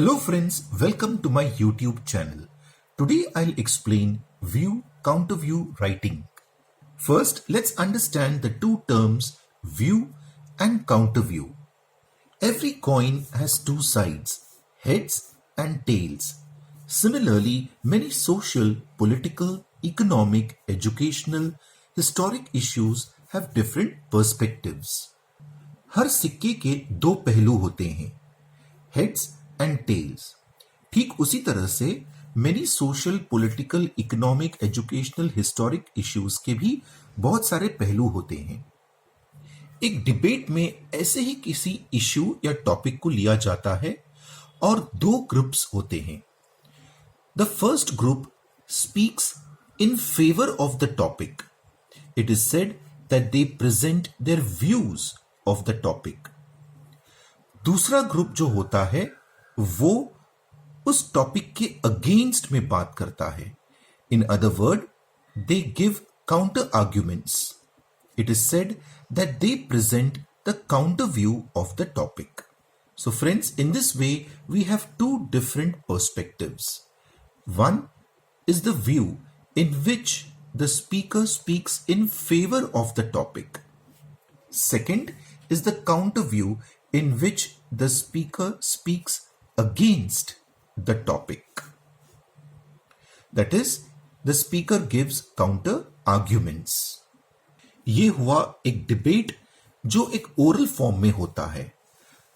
Hello friends, welcome to my YouTube channel. Today I'll explain view-counterview writing. First, let's understand the two terms view and counterview. Every coin has two sides, heads and tails. Similarly, many social, political, economic, educational, historic issues have different perspectives. हर सिक्के के दो पहलू होते हैं, heads and tails. ठीक उसी तरह से many social, political, economic, educational, historic issues के भी बहुत सारे पहलू होते हैं. एक डिबेट में ऐसे ही किसी इश्यू या टॉपिक को लिया जाता है और दो ग्रुप्स होते हैं. The first group speaks in favour of the topic. It is said that they present their views of the topic. दूसरा ग्रुप जो होता है वो उस टॉपिक के अगेंस्ट में बात करता है. In other word, they give counter arguments. It is said that they present the counter view of the topic. So friends, in this way, we have two different perspectives. One is the view in which the speaker speaks in favor of the topic. Second is the counter view in which the speaker speaks against the topic. That is, the speaker gives counter arguments. ये हुआ एक debate जो एक oral form में होता है.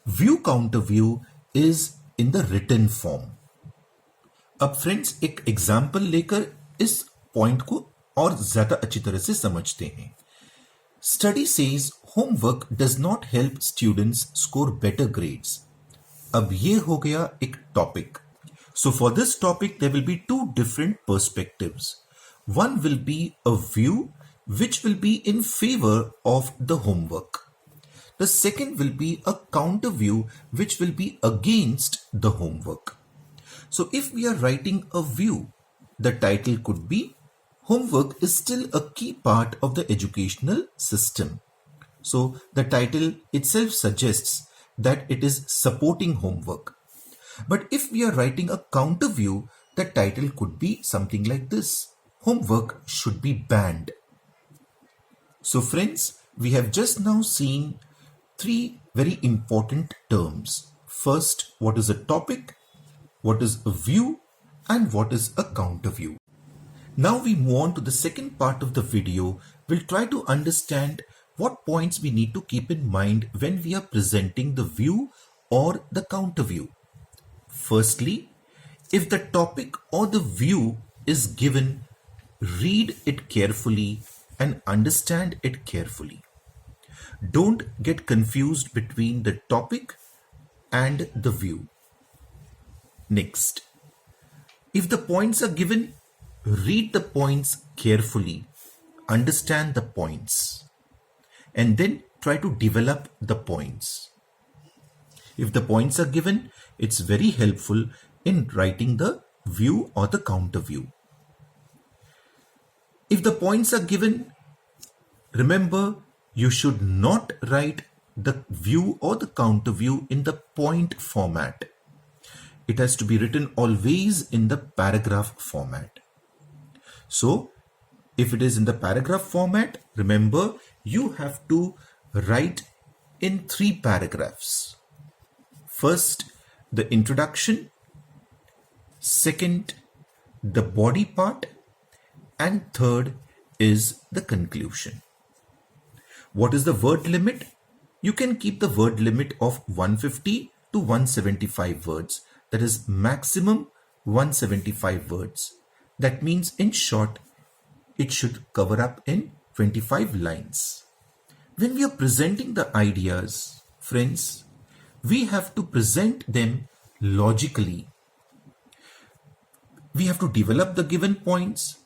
View counter view is in the written form. अब friends एक एग्जाम्पल लेकर इस पॉइंट को और ज्यादा अच्छी तरह से समझते हैं. Study says homework does not help students score better grades. अब ये हो गया एक topic. So for this topic there will be two different perspectives. One will be a view which will be in favor of the homework. The second will be a counter view which will be against the homework. So if we are writing a view, the title could be Homework is still a key part of the educational system. So the title itself suggests that it is supporting homework. But if we are writing a counter view, the title could be something like this: Homework should be banned. So friends, we have just now seen three very important terms. First, what is a topic, what is a view, and what is a counter view. Now we move on to the second part of the video. We'll try to understand what points we need to keep in mind when we are presenting the view or the counter view. Firstly, if the topic or the view is given, read it carefully and understand it carefully. Don't get confused between the topic and the view. Next, if the points are given, read the points carefully, understand the points, and then try to develop the points. If the points are given, it's very helpful in writing the view or the counter view. If the points are given, remember you should not write the view or the counter view in the point format. It has to be written always in the paragraph format. So, if it is in the paragraph format, remember you have to write in 3 paragraphs. First, the introduction. Second, the body part. And third is the conclusion. What is the word limit? You can keep the word limit of 150 to 175 words. That is maximum 175 words. That means in short, it should cover up in 25 lines. When we are presenting the ideas, friends, we have to present them logically. We have to develop the given points.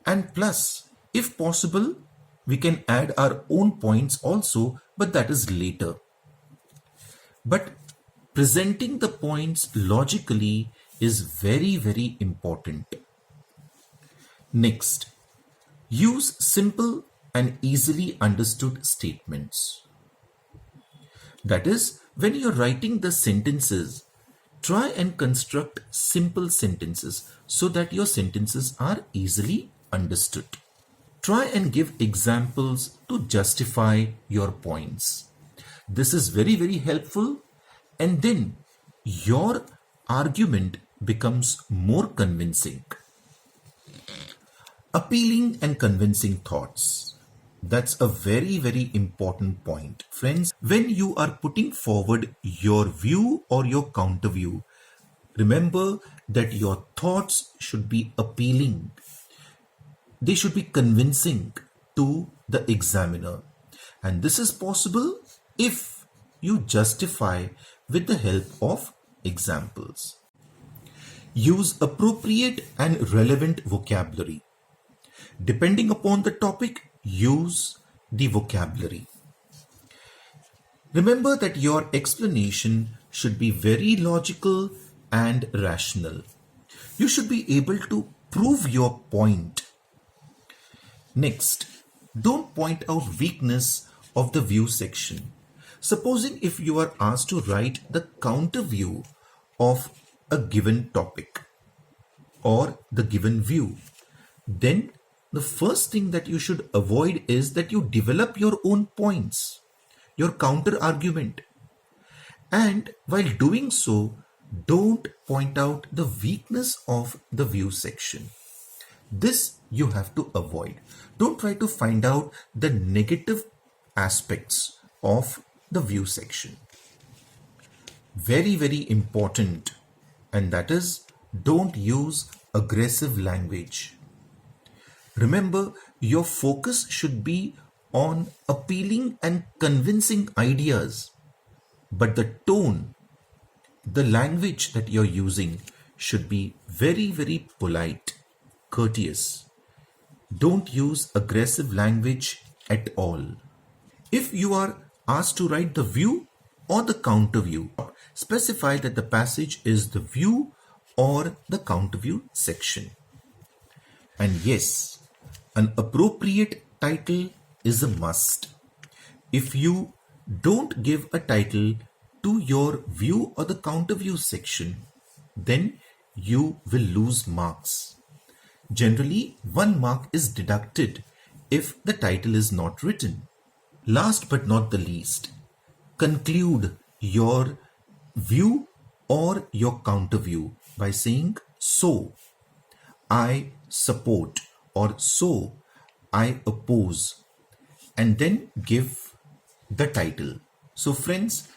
And plus, if possible, we can add our own points also, but that is later. But presenting the points logically is very, very important. Next, use simple and easily understood statements. That is, when you're writing the sentences, Try and construct simple sentences so that your sentences are easily understood. Try and give examples to justify your points. This is very helpful, and then your argument becomes more convincing. Appealing and convincing thoughts. That's a very important point. Friends, when you are putting forward your view or your counter view, remember that your thoughts should be appealing. They should be convincing to the examiner. And this is possible if you justify with the help of examples. Use appropriate and relevant vocabulary. Depending upon the topic, use the vocabulary. Remember that your explanation should be very logical and rational. You should be able to prove your point. Next, don't point out weakness of the view section. Supposing if you are asked to write the counter view of a given topic or the given view, then the first thing that you should avoid is that you develop your own points, your counter argument. And while doing so, don't point out the weakness of the view section. This you have to avoid. Don't try to find out the negative aspects of the view section. Very important, and that is, don't use aggressive language. Remember, your focus should be on appealing and convincing ideas, but the tone, the language that you're using should be very polite, courteous. Don't use aggressive language at all. If you are asked to write the view or the counter view, specify that the passage is the view or the counter view section. And yes, an appropriate title is a must. If you don't give a title to your view or the counter view section, then you will lose marks. Generally, 1 mark is deducted if the title is not written. Last but not the least, conclude your view or your counter view by saying, so I support, or so I oppose, and then give the title. So friends,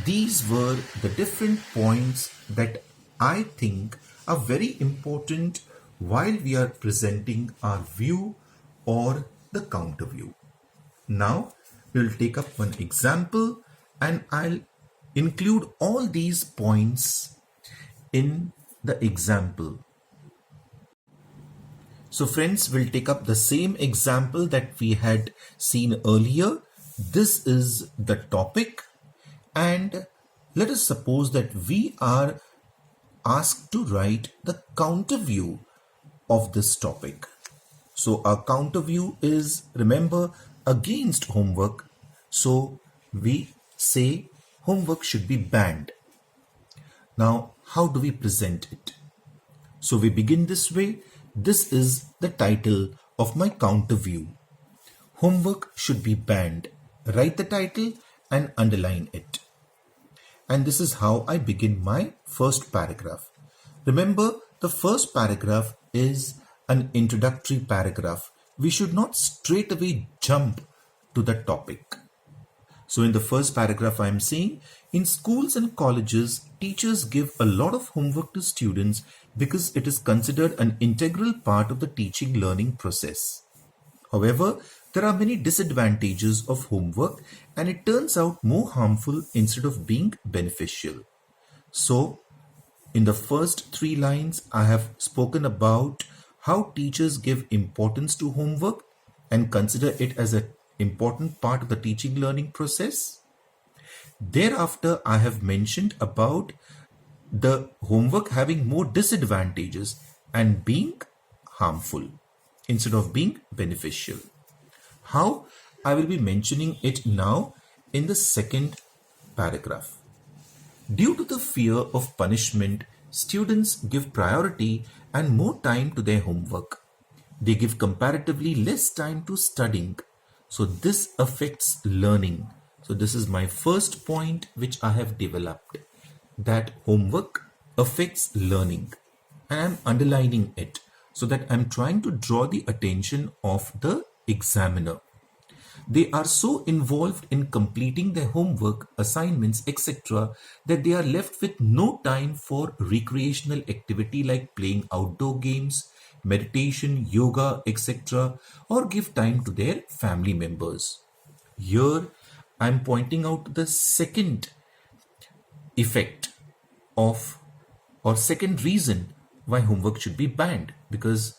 these were the different points that I think are very important while we are presenting our view or the counter view. Now we'll take up one example and I'll include all these points in the example. So friends, we'll take up the same example that we had seen earlier. This is the topic, and let us suppose that we are asked to write the counter view of this topic. So our counter view is, remember, against homework. So we say homework should be banned. Now, how do we present it? So we begin this way. This is the title of my counter view. Homework should be banned. Write the title and underline it. And this is how I begin my first paragraph. Remember, the first paragraph is an introductory paragraph. We should not straight away jump to the topic. So in the first paragraph, I am saying, in schools and colleges, teachers give a lot of homework to students because it is considered an integral part of the teaching learning process. However, there are many disadvantages of homework and it turns out more harmful instead of being beneficial. So, in the first 3 lines, I have spoken about how teachers give importance to homework and consider it as an important part of the teaching learning process. Thereafter, I have mentioned about the homework having more disadvantages and being harmful instead of being beneficial. How? I will be mentioning it now in the second paragraph. Due to the fear of punishment, students give priority and more time to their homework. They give comparatively less time to studying. So this affects learning. So this is my first point which I have developed, that homework affects learning. And I'm underlining it so that I'm trying to draw the attention of the examiner. They are so involved in completing their homework, assignments, etc., that they are left with no time for recreational activity like playing outdoor games, meditation, yoga, etc., or give time to their family members. Here, I'm pointing out the second effect of, or second reason why homework should be banned, because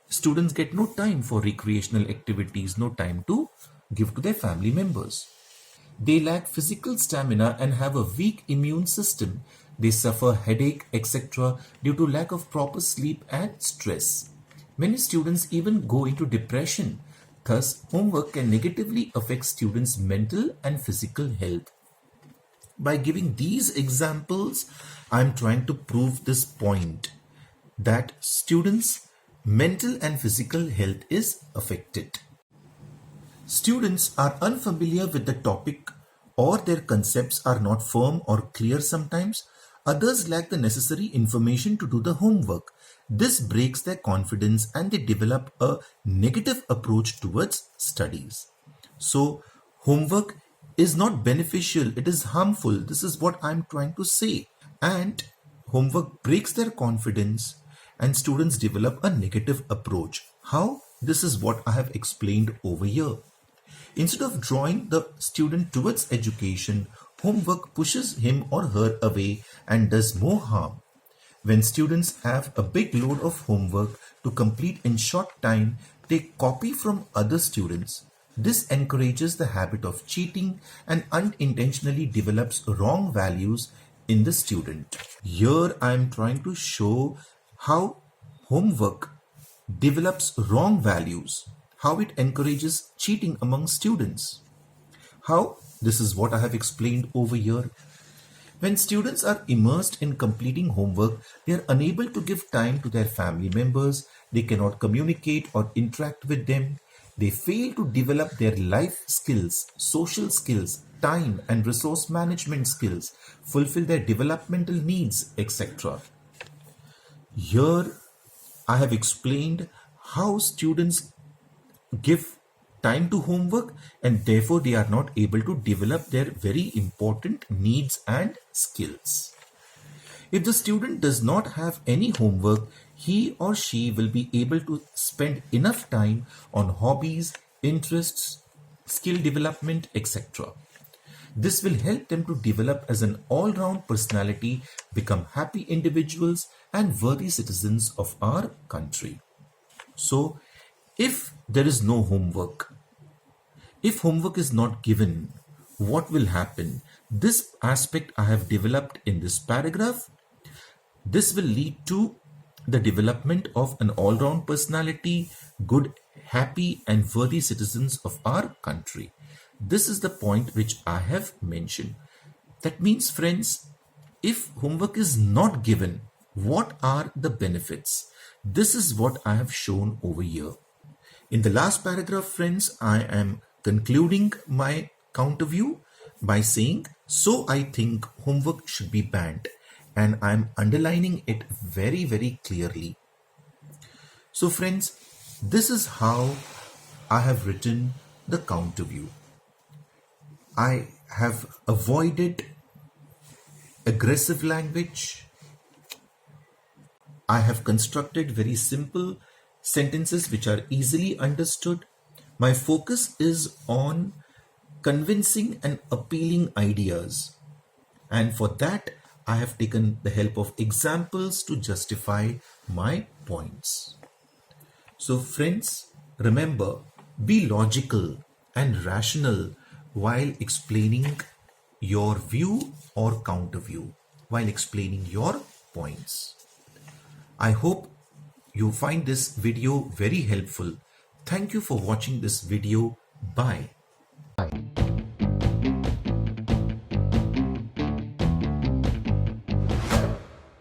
students get no time for recreational activities, no time to give to their family members. They lack physical stamina and have a weak immune system. They suffer headache, etc. due to lack of proper sleep and stress. Many students even go into depression. Thus, homework can negatively affect students' mental and physical health. By giving these examples, I'm trying to prove this point that students' mental and physical health is affected. Students are unfamiliar with the topic, or their concepts are not firm or clear sometimes. Others lack the necessary information to do the homework. This breaks their confidence and they develop a negative approach towards studies. So, homework is not beneficial, it is harmful. This is what I'm trying to say. And homework breaks their confidence and students develop a negative approach. How? This is what I have explained over here. Instead of drawing the student towards education, homework pushes him or her away and does more harm. When students have a big load of homework to complete in short time, they copy from other students. This encourages the habit of cheating and unintentionally develops wrong values in the student. Here I am trying to show how homework develops wrong values, how it encourages cheating among students. How? This is what I have explained over here. When students are immersed in completing homework, they are unable to give time to their family members, they cannot communicate or interact with them, they fail to develop their life skills, social skills, time and resource management skills, fulfill their developmental needs, etc. Here I have explained how students give time to homework and therefore they are not able to develop their very important needs and skills. If the student does not have any homework, he or she will be able to spend enough time on hobbies, interests, skill development, etc. This will help them to develop as an all-round personality, become happy individuals and worthy citizens of our country. So, if there is no homework, if homework is not given, what will happen? This aspect I have developed in this paragraph. This will lead to the development of an all-round personality, good, happy and worthy citizens of our country. This is the point which I have mentioned. That means, friends, if homework is not given, what are the benefits? This is what I have shown over here. In the last paragraph, friends, I am concluding my counter view by saying, so I think homework should be banned, and I am underlining it very, very clearly. So friends, this is how I have written the counter view. I have avoided aggressive language. I have constructed very simple sentences which are easily understood. My focus is on convincing and appealing ideas. And for that, I have taken the help of examples to justify my points. So friends, remember, be logical and rational while explaining your view or counter view, while explaining your points. I hope you find this video very helpful. Thank you for watching this video. Bye.